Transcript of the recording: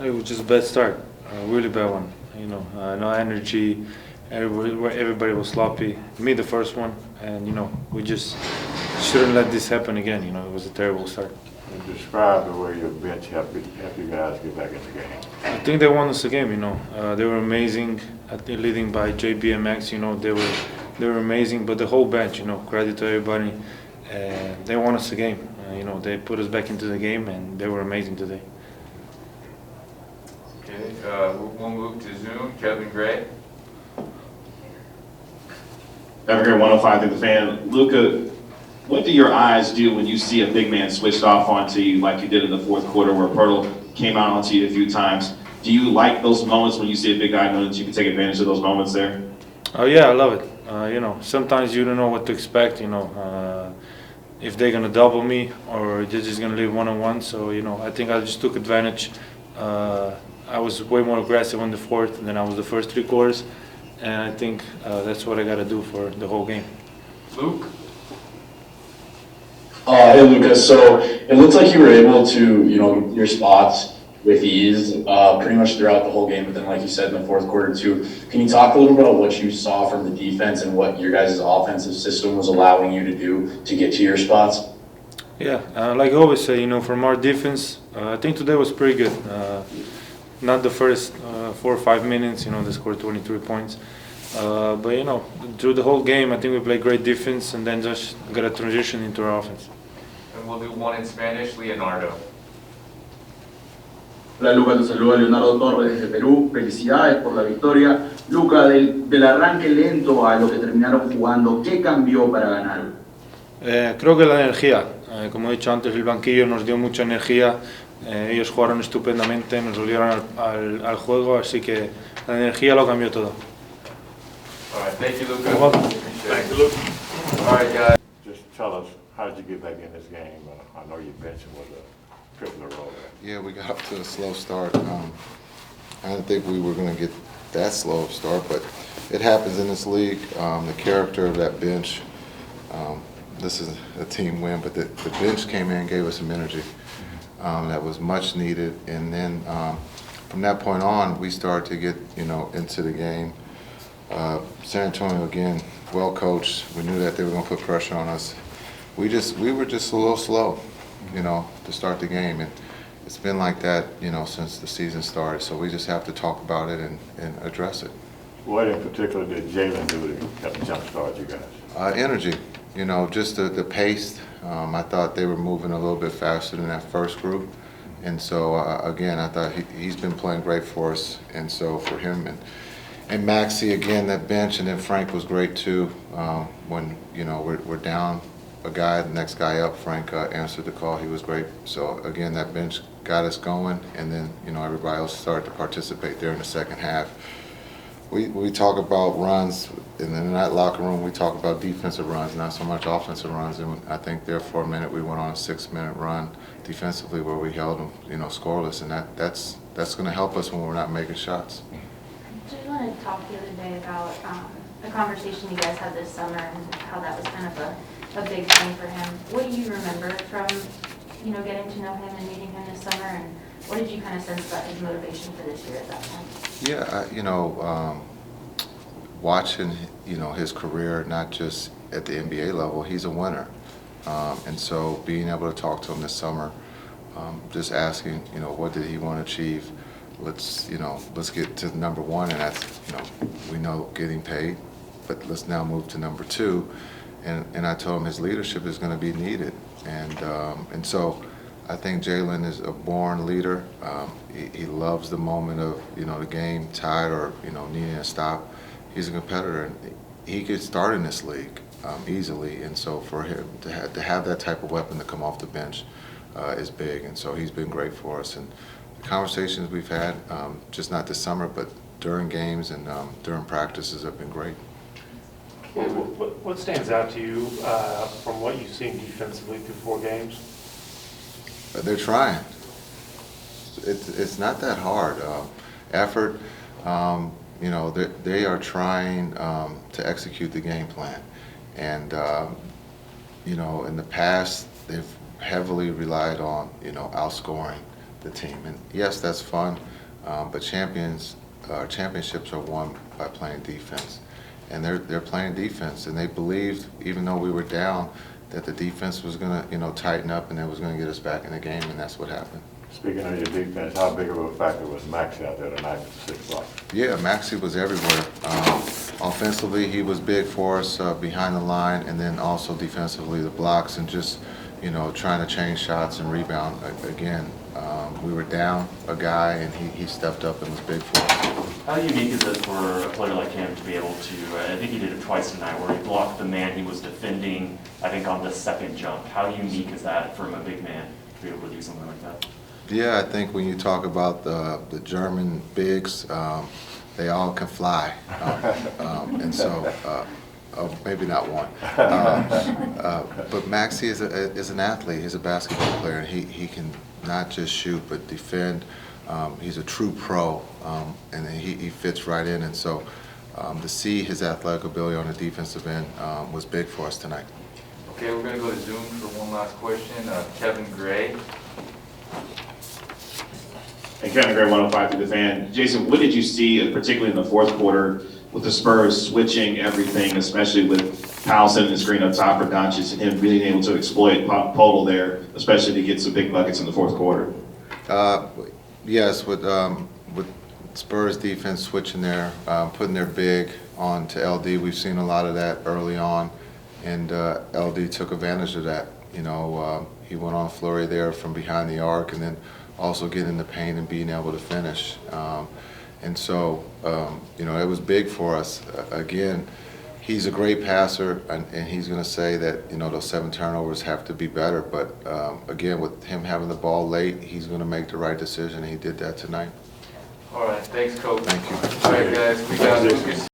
It was just a bad start, a really bad one. No energy. Everybody was sloppy. Me, the first one, and we just shouldn't let this happen again. It was a terrible start. And describe the way your bench helped you guys get back in the game. I think they won us the game. They were amazing. Leading by JB and Max. They were amazing. But the whole bench, credit to everybody. They won us the game. They put us back into the game, and they were amazing today. Okay, we'll move to Zoom. Kevin Gray. Kevin Gray, 105 through the fan. Luka, what do your eyes do when you see a big man switched off onto you like you did in the fourth quarter where Pirtle came out onto you a few times? Do you like those moments when you see a big guy, know that you can take advantage of those moments there? Oh yeah, I love it. Sometimes you don't know what to expect. If they're gonna double me or they're just gonna leave one-on-one. So I think I just took advantage. I was way more aggressive on the fourth than I was the first three quarters, and I think that's what I got to do for the whole game. Luke. Hey Lucas, so it looks like you were able to, your spots with ease pretty much throughout the whole game, but then like you said in the fourth quarter too. Can you talk a little bit about what you saw from the defense and what your guys' offensive system was allowing you to do to get to your spots? Yeah, like I always say, from our defense, I think today was pretty good. Not the first 4 or 5 minutes, they scored 23 points. But through the whole game, I think we played great defense and then just got a transition into our offense. And we'll do one in Spanish, Leonardo. Hola Luca, te saluda Leonardo Torres desde Perú. Felicidades por la victoria. Luca, del arranque lento a lo que terminaron jugando, ¿qué cambió para ganar? Creo que la energía, como he dicho antes, el banquillo nos dio mucha energía. Ellos jugaron estupendamente, nos volvieron al juego, así que la energía lo cambió todo. All right, thank you, Luka. Thank you, Luke. All right, guys. Just tell us, how did you get back in this game? I know your bench was a pivotal role there. Yeah, we got up to a slow start. I didn't think we were going to get that slow of start, but it happens in this league. The character of that bench, this is a team win, but the bench came in and gave us some energy that was much needed. And then from that point on, we started to get into the game. San Antonio, again, well coached. We knew that they were going to put pressure on us. We were just a little slow, to start the game. And it's been like that, since the season started. So we just have to talk about it and address it. What in particular did Jalen do to help jumpstart you guys? Energy, just the pace. I thought they were moving a little bit faster than that first group. And so, again, I thought he's been playing great for us. And so for him and Maxey, again, that bench, and then Frank was great too. When, we're down a guy, the next guy up, Frank answered the call. He was great. So, again, that bench got us going, and then, everybody else started to participate there in the second half. We talk about runs, and in that locker room, we talk about defensive runs, not so much offensive runs. And I think there for a minute we went on a 6-minute run defensively where we held them, scoreless, and that's going to help us when we're not making shots. Just want to talk the other day about the conversation you guys had this summer and how that was kind of a big thing for him. What do you remember from getting to know him and meeting him this summer, and what did you kind of sense about his motivation for this year at that point? Yeah, watching his career, not just at the NBA level, he's a winner, and so being able to talk to him this summer, just asking what did he want to achieve. Let's get to number one, and that's we know getting paid, but let's now move to number two, and I told him his leadership is going to be needed, and so I think Jalen is a born leader. He loves the moment of the game tied or needing a stop. He's a competitor, and he could start in this league easily, and so for him to have that type of weapon to come off the bench is big, and so he's been great for us. And the conversations we've had, just not this summer, but during games and during practices have been great. What stands out to you from what you've seen defensively through 4 games? They're trying. It's not that hard. Effort. They are trying to execute the game plan, and in the past they've heavily relied on outscoring the team. And yes, that's fun, but championships are won by playing defense. And they're playing defense, and they believed, even though we were down, that the defense was going to, tighten up and it was going to get us back in the game, and that's what happened. Speaking of your defense, how big of a factor was Maxey out there tonight with the 6 blocks? Yeah, Maxey was everywhere. Offensively, he was big for us behind the line, and then also defensively, the blocks and just, trying to change shots and rebound. Again, we were down a guy, and he stepped up and was big for us. How unique is it for a player like him to be able to, I think he did it twice tonight, where he blocked the man he was defending, I think on the second jump. How unique is that from a big man to be able to do something like that? Yeah, I think when you talk about the German bigs, they all can fly. And so, maybe not one. But Maxey is an athlete. He's a basketball player. He can not just shoot, but defend. He's a true pro, and he fits right in. And so to see his athletic ability on the defensive end was big for us tonight. Okay, we're going to go to Zoom for one last question. Kevin Gray. And Kevin Gray, 105 through the Fan. Jason, what did you see, particularly in the fourth quarter, with the Spurs switching everything, especially with Powell setting the screen up top for Doncic and him being able to exploit Podol there, especially to get some big buckets in the fourth quarter? Yes, with Spurs defense switching there, putting their big on to LD, we've seen a lot of that early on, and LD took advantage of that. He went on flurry there from behind the arc, and then also getting in the paint and being able to finish. And so, it was big for us. Again, he's a great passer, and he's going to say that, those 7 turnovers have to be better. But, again, with him having the ball late, he's going to make the right decision, and he did that tonight. All right, thanks, Coach. Thank you. All right, guys, we got Lucas.